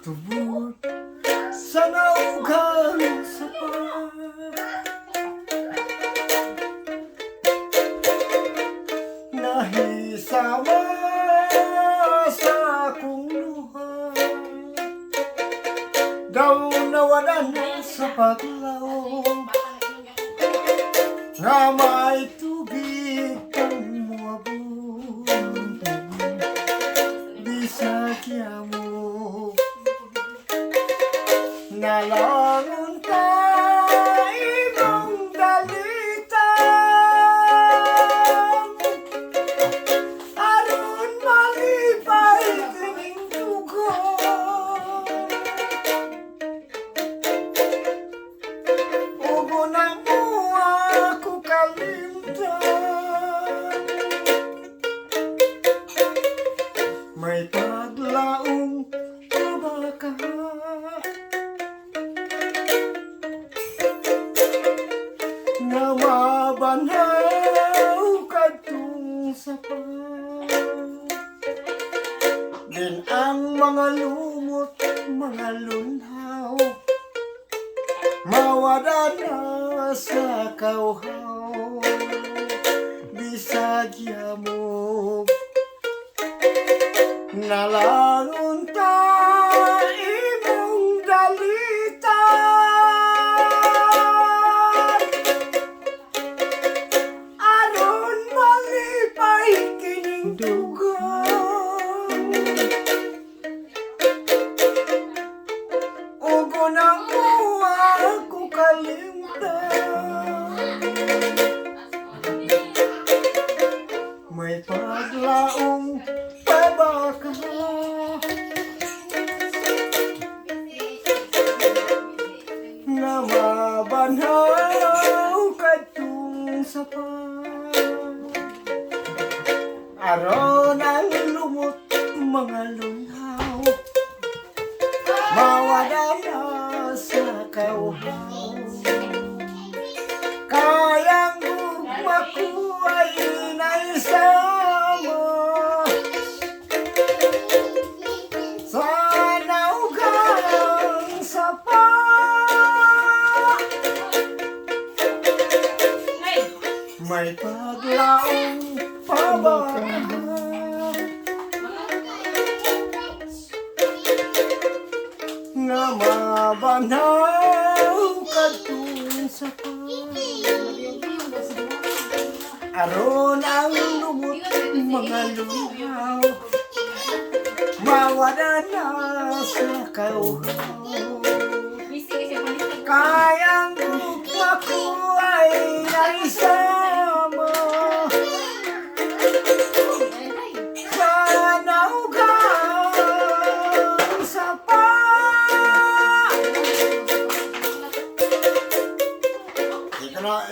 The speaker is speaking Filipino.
Tubod sa Naughan Sapa, nahisama sa akong luha, daw nawalan sa paglaw, nga may tubig kang muabot, bisagya mo. Nalangon ka imong dalitan, aron malipay kining dugon, ugo na mo ako kalimtan, may paglaong kabaka, nga mabanhaw kadtong Sapa. Din ang mga lumot, mga lunhaw, mawala na sa kauhaw, bisagya mo. Nalangon ta imong dalitan, aron malipay kining dugon, ugo na mo ako kalimtan, may paglaong pabaka, nga mabanhaw kadtong Sapa. Aron ang lumot mga lunhaw, mawala na sa kauhaw, kayang makuhay na isama sa Naughan Sapa. May paglaong pabaka, nga mabanhaw kadtong Sapa. Aron ang lumot mga luhaw, mawala na sa kauhaw,